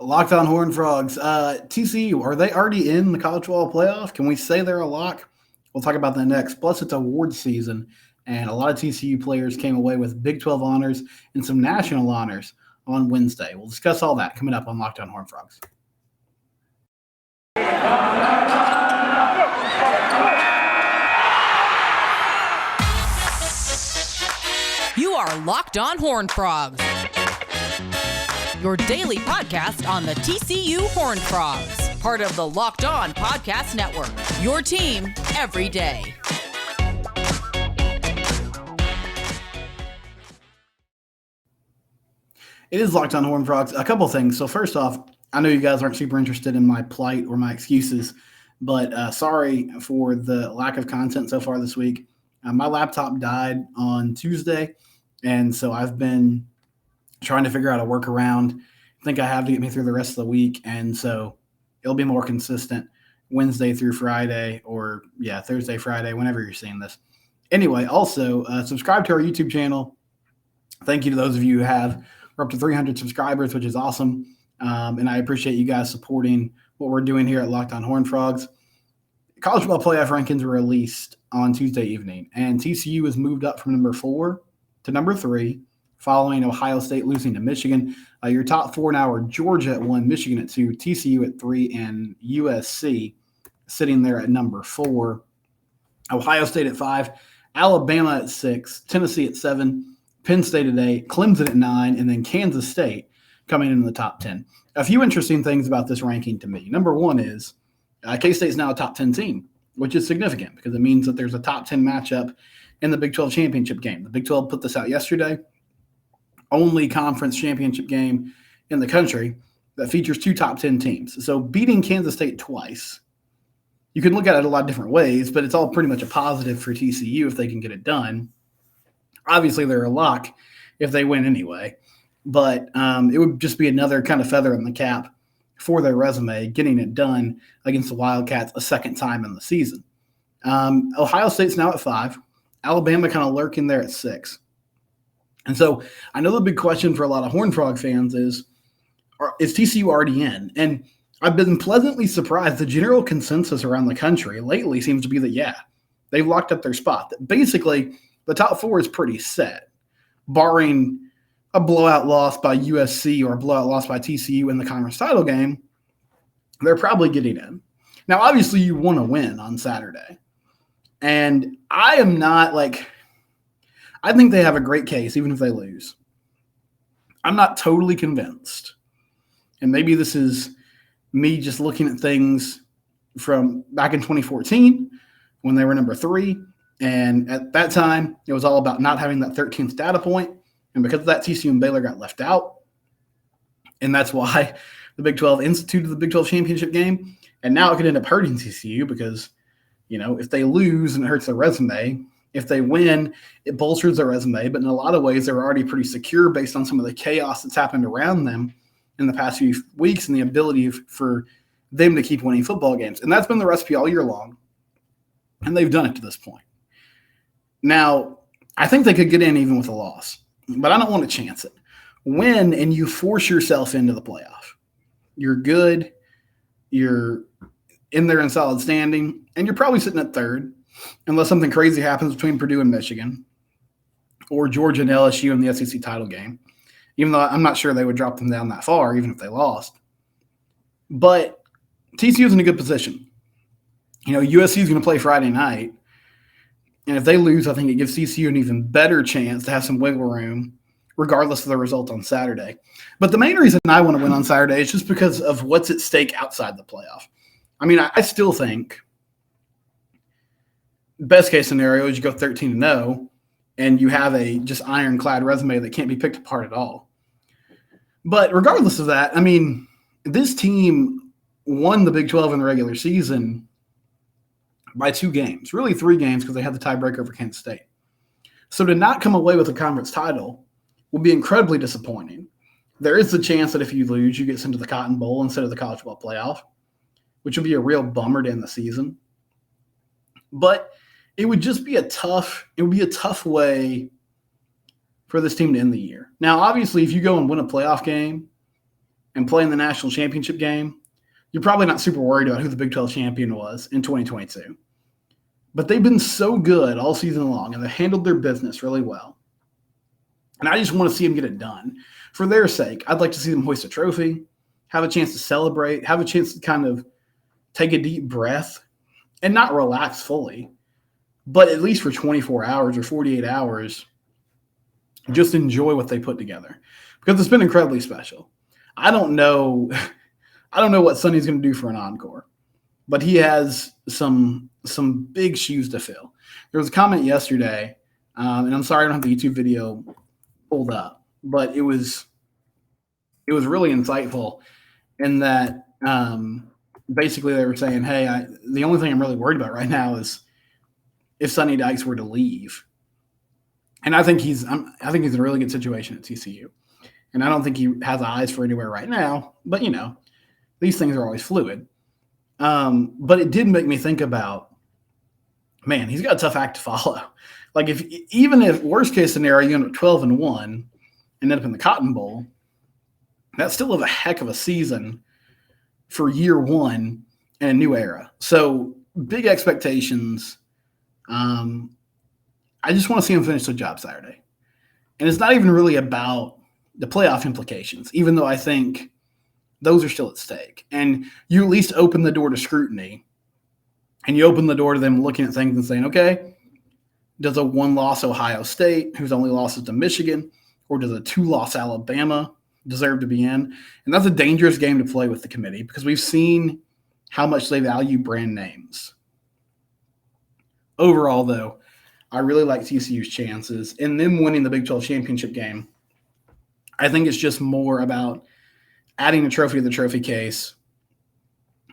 Locked on Horned Frogs. TCU, are they already in the college football playoff? Can we say they're a lock? We'll talk about that next. Plus, it's award season, and a lot of TCU players came away with Big 12 honors and some national honors on Wednesday. We'll discuss all that coming up on Locked on Horned Frogs. You are Locked on Horned Frogs, your daily podcast on the TCU Horned Frogs, part of the Locked On Podcast Network, your team every day. It is Locked on Horned Frogs. A couple things. So first off, I know you guys aren't super interested in my plight or my excuses, but sorry for the lack of content so far this week. My laptop died on Tuesday, and so I've been trying to figure out a workaround. I think I have to get me through the rest of the week, and so it'll be more consistent Wednesday through Friday, or Thursday, Friday, whenever you're seeing this. Anyway, also subscribe to our YouTube channel. Thank you to those of you who have. We're up to 300 subscribers, which is awesome, and I appreciate you guys supporting what we're doing here at Locked on Horned Frogs. College football playoff rankings were released on Tuesday evening, and TCU has moved up from number 4 to number 3, following Ohio State losing to Michigan. Your top 4 now are Georgia at 1, Michigan at 2, TCU at 3, and USC sitting there at number 4. Ohio State at 5, Alabama at 6, Tennessee at 7, Penn State at 8, Clemson at 9, and then Kansas State coming in the top 10. A few interesting things about this ranking to me. Number one is K-State is now a top 10 team, which is significant because it means that there's a top 10 matchup in the Big 12 championship game. The Big 12 put this out yesterday. Only conference championship game in the country that features 2 top 10 teams. So beating Kansas State twice, you can look at it a lot of different ways, but it's all pretty much a positive for TCU if they can get it done. Obviously, they're a lock if they win anyway, but it would just be another kind of feather in the cap for their resume, getting it done against the Wildcats a second time in the season. Ohio State's now at 5. Alabama kind of lurking there at 6. And so I know the big question for a lot of Horned Frog fans is TCU already in? And I've been pleasantly surprised. The general consensus around the country lately seems to be that, they've locked up their spot. Basically, the top 4 is pretty set, barring a blowout loss by USC or a blowout loss by TCU in the conference title game. They're probably getting in. Now, obviously, you want to win on Saturday. And I am not I think they have a great case, even if they lose. I'm not totally convinced. And maybe this is me just looking at things from back in 2014 when they were number 3. And at that time, it was all about not having that 13th data point. And because of that, TCU and Baylor got left out. And that's why the Big 12 instituted the Big 12 championship game. And now it could end up hurting TCU because, if they lose and it hurts their resume, if they win, it bolsters their resume. But in a lot of ways, they're already pretty secure based on some of the chaos that's happened around them in the past few weeks and the ability for them to keep winning football games. And that's been the recipe all year long. And they've done it to this point. Now, I think they could get in even with a loss, but I don't want to chance it. Win and you force yourself into the playoff. You're good. You're in there in solid standing, and you're probably sitting at 3rd unless something crazy happens between Purdue and Michigan or Georgia and LSU in the SEC title game, even though I'm not sure they would drop them down that far, even if they lost. But TCU is in a good position. USC is going to play Friday night. And if they lose, I think it gives TCU an even better chance to have some wiggle room, regardless of the result on Saturday. But the main reason I want to win on Saturday is just because of what's at stake outside the playoff. I mean, I still think best case scenario is you go 13-0 and you have a just ironclad resume that can't be picked apart at all. But regardless of that, I mean, this team won the Big 12 in the regular season by 2 games, really 3 games because they had the tiebreaker over Kansas State. So to not come away with a conference title will be incredibly disappointing. There is the chance that if you lose, you get sent to the Cotton Bowl instead of the college football playoff, which would be a real bummer to end the season. But it would just be a tough way for this team to end the year. Now, obviously, if you go and win a playoff game and play in the national championship game, you're probably not super worried about who the Big 12 champion was in 2022. But they've been so good all season long, and they've handled their business really well. And I just want to see them get it done. For their sake, I'd like to see them hoist a trophy, have a chance to celebrate, have a chance to kind of take a deep breath and not relax fully, but at least for 24 hours or 48 hours, just enjoy what they put together, because it's been incredibly special. I don't know what Sonny's going to do for an encore, but he has some big shoes to fill. There was a comment yesterday, and I'm sorry I don't have the YouTube video pulled up, but it was really insightful in that basically they were saying, hey, the only thing I'm really worried about right now is if Sonny Dykes were to leave. And I think he's in a really good situation at TCU. And I don't think he has eyes for anywhere right now, but these things are always fluid. But it did make me think about, man, he's got a tough act to follow. Like even if worst case scenario, you end up 12-1 and end up in the Cotton Bowl, that's still a heck of a season for year one in a new era. So big expectations. I just want to see him finish the job Saturday. And it's not even really about the playoff implications, even though I think those are still at stake. And you at least open the door to scrutiny, and you open the door to them looking at things and saying, okay, does a one-loss Ohio State, whose only loss is to Michigan, or does a two-loss Alabama deserve to be in? And that's a dangerous game to play with the committee, because we've seen how much they value brand names. Overall, though, I really like TCU's chances. And them winning the Big 12 championship game, I think it's just more about adding a trophy to the trophy case,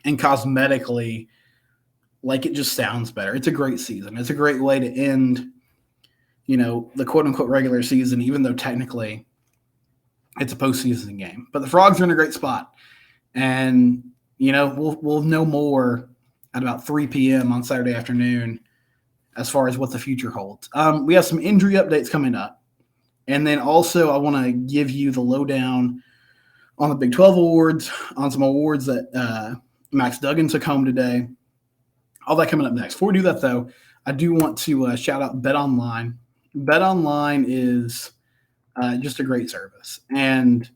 and cosmetically, like, it just sounds better. It's a great season. It's a great way to end, the quote-unquote regular season, even though technically it's a postseason game. But the Frogs are in a great spot. And, we'll know more at about 3 p.m. on Saturday afternoon as far as what the future holds. We have some injury updates coming up. And then also I want to give you the lowdown on the Big 12 awards, on some awards that Max Duggan took home today. All that coming up next. Before we do that, though, I do want to shout out BetOnline. BetOnline is just a great service. And,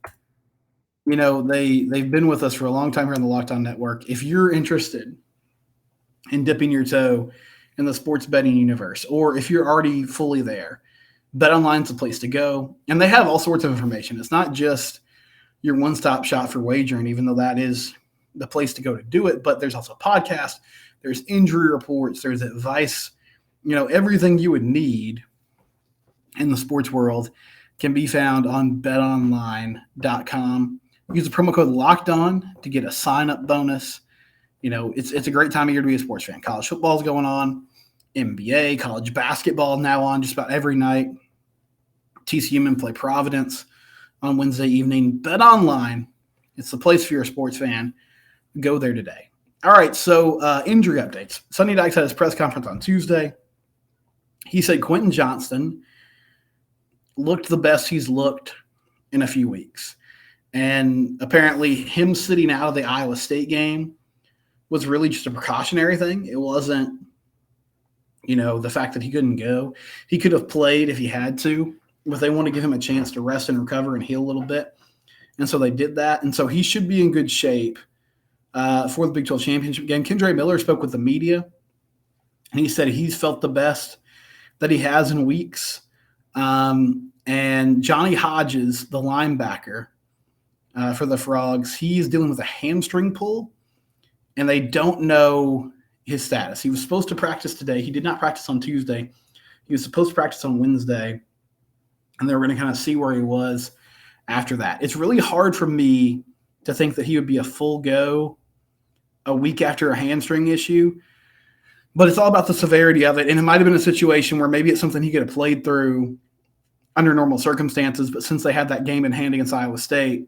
they've been with us for a long time here on the Locked On Network. If you're interested in dipping your toe in the sports betting universe, or if you're already fully there, BetOnline's the place to go. And they have all sorts of information. It's not just your one-stop shop for wagering, even though that is the place to go to do it. But there's also a podcast. There's injury reports. There's advice. Everything you would need in the sports world can be found on betonline.com. Use the promo code LOCKEDON to get a sign-up bonus. It's a great time of year to be a sports fan. College football's going on. NBA, college basketball now on just about every night. TCU men play Providence on Wednesday evening. BetOnline, it's the place for your sports fan. Go there today. All right, so injury updates. Sonny Dykes had his press conference on Tuesday. He said Quentin Johnston looked the best he's looked in a few weeks. And apparently him sitting out of the Iowa State game was really just a precautionary thing. It wasn't, the fact that he couldn't go. He could have played if he had to, but they want to give him a chance to rest and recover and heal a little bit. And so they did that. And so he should be in good shape for the Big 12 championship game. Kendra Miller spoke with the media, and he said he's felt the best that he has in weeks. And Johnny Hodges, the linebacker for the Frogs, he's dealing with a hamstring pull, and they don't know his status. He was supposed to practice today. He did not practice on Tuesday. He was supposed to practice on Wednesday, and they were going to kind of see where he was after that. It's really hard for me to think that he would be a full go a week after a hamstring issue, but it's all about the severity of it. And it might have been a situation where maybe it's something he could have played through under normal circumstances, but since they had that game in hand against Iowa State,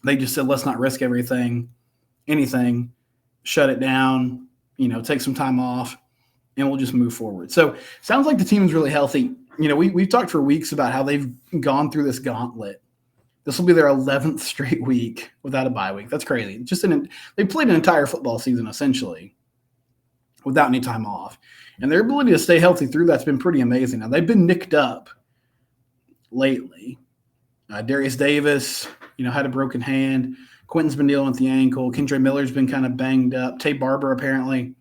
they just said, let's not risk anything, shut it down, take some time off, and we'll just move forward. So sounds like the team is really healthy. We've talked for weeks about how they've gone through this gauntlet This will be their 11th straight week without a bye week. That's crazy. They played an entire football season essentially without any time off. And their ability to stay healthy through that's been pretty amazing. Now, they've been nicked up lately. Darius Davis, had a broken hand. Quentin's been dealing with the ankle. Kendre Miller's been kind of banged up. Tay Barber apparently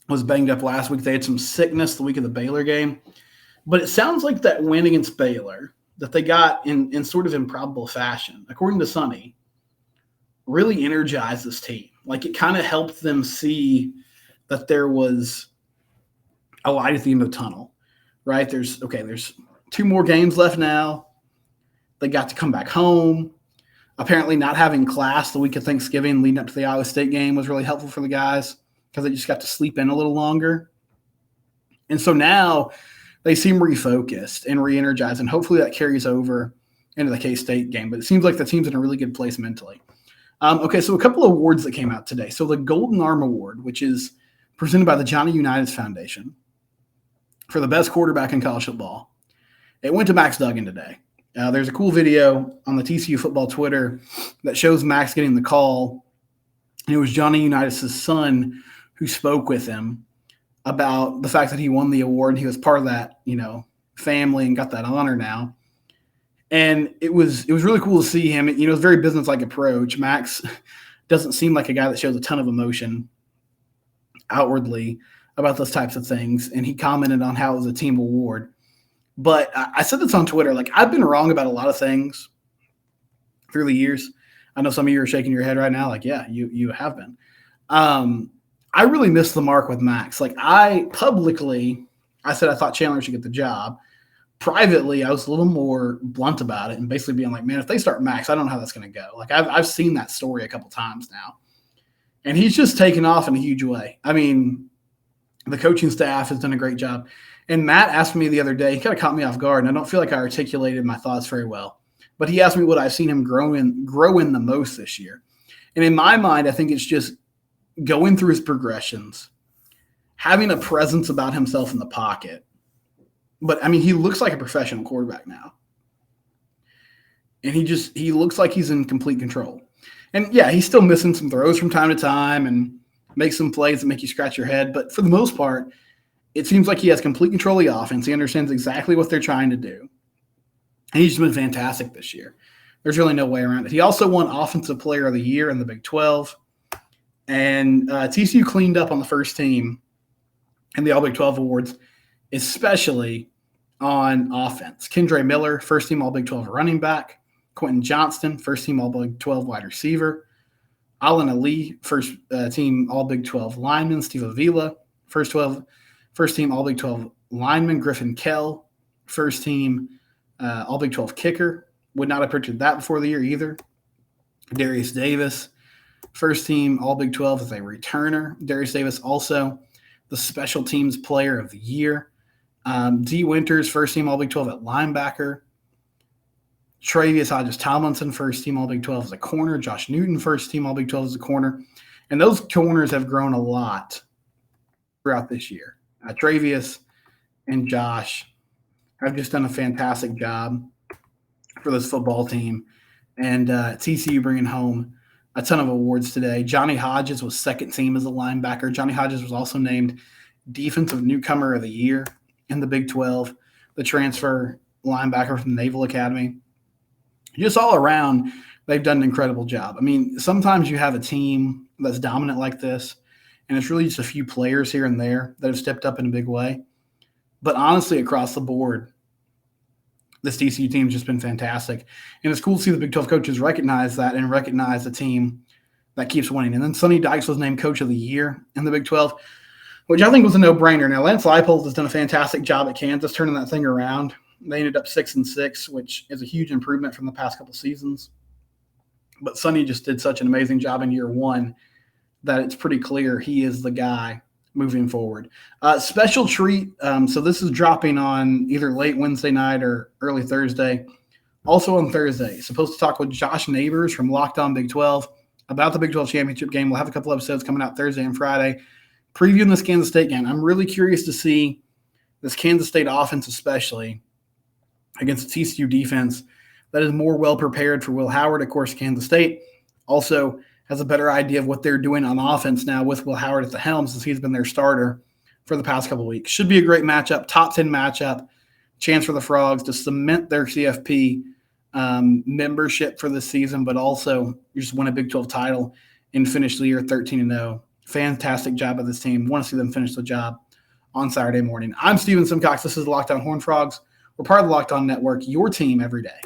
was banged up last week. They had some sickness the week of the Baylor game. But it sounds like that win against Baylor that they got in sort of improbable fashion, according to Sonny, really energized this team. Like it kind of helped them see that there was a light at the end of the tunnel, right? There's 2 more games left now. They got to come back home. Apparently not having class the week of Thanksgiving leading up to the Iowa State game was really helpful for the guys because they just got to sleep in a little longer. And so now they seem refocused and re-energized, and hopefully that carries over into the K-State game. But it seems like the team's in a really good place mentally. So a couple of awards that came out today. So the Golden Arm Award, which is presented by the Johnny Unitas Foundation for the best quarterback in college football, it went to Max Duggan today. There's a cool video on the TCU football Twitter that shows Max getting the call. And it was Johnny Unitas' son who spoke with him about the fact that he won the award and he was part of that, family and got that honor now. And it was really cool to see him. It's a very business-like approach. Max doesn't seem like a guy that shows a ton of emotion outwardly about those types of things. And he commented on how it was a team award. But I said this on Twitter. Like, I've been wrong about a lot of things through the years. I know some of you are shaking your head right now. Like, yeah, you have been. I really missed the mark with Max. Like, I said I thought Chandler should get the job. Privately, I was a little more blunt about it and basically being like, man, if they start Max, I don't know how that's going to go. Like, I've seen that story a couple times now. And he's just taken off in a huge way. I mean, the coaching staff has done a great job. And Matt asked me the other day, he kind of caught me off guard, and I don't feel like I articulated my thoughts very well. But he asked me what I've seen him grow in the most this year. And in my mind, I think it's just going through his progressions, having a presence about himself in the pocket. But, I mean, he looks like a professional quarterback now. And he looks like he's in complete control. And, yeah, he's still missing some throws from time to time and makes some plays that make you scratch your head. But for the most part, it seems like he has complete control of the offense. He understands exactly what they're trying to do. And he's been fantastic this year. There's really no way around it. He also won Offensive Player of the Year in the Big 12. And TCU cleaned up on the first team in the All-Big 12 awards, especially on offense. Kendre Miller, first-team All-Big 12 running back. Quentin Johnston, first-team All-Big 12 wide receiver. Allen Ali, first-team All-Big 12 lineman. Steve Avila, first-team All-Big 12 lineman. Griffin Kell, first-team All-Big 12 kicker. Would not have predicted that before the year either. Darius Davis, first-team All-Big 12 as a returner. Darius Davis also the Special Teams Player of the Year. D. Winters, first-team All-Big 12 at linebacker. Travius Hodges-Tomlinson, first-team All-Big 12 as a corner. Josh Newton, first-team All-Big 12 as a corner. And those corners have grown a lot throughout this year. Travius and Josh have just done a fantastic job for this football team. And TCU bringing home a ton of awards today. Johnny Hodges was second team as a linebacker. Johnny Hodges was also named Defensive Newcomer of the Year in the Big 12, the transfer linebacker from the Naval Academy. Just all around, they've done an incredible job. I mean, sometimes you have a team that's dominant like this, and it's really just a few players here and there that have stepped up in a big way. But honestly, across the board, this TCU team has just been fantastic. And it's cool to see the Big 12 coaches recognize that and recognize a team that keeps winning. And then Sonny Dykes was named Coach of the Year in the Big 12, which I think was a no-brainer. Now, Lance Leipold has done a fantastic job at Kansas turning that thing around. They ended up 6-6, which is a huge improvement from the past couple seasons. But Sonny just did such an amazing job in year one that it's pretty clear he is the guy moving forward. Special treat. So this is dropping on either late Wednesday night or early Thursday. Also on Thursday, supposed to talk with Josh Neighbors from Locked On Big 12 about the Big 12 championship game. We'll have a couple episodes coming out Thursday and Friday previewing this Kansas State game. I'm really curious to see this Kansas State offense, especially against the TCU defense, that is more well prepared for Will Howard. Of course, Kansas State also has a better idea of what they're doing on offense now with Will Howard at the helm, since he's been their starter for the past couple of weeks. Should be a great matchup, top 10 matchup, chance for the Frogs to cement their CFP membership for the season, but also just win a Big 12 title and finish the year 13-0. Fantastic job of this team. Want to see them finish the job on Saturday morning. I'm Steven Simcox. This is Locked On Horned Frogs. We're part of the Locked On Network, your team every day.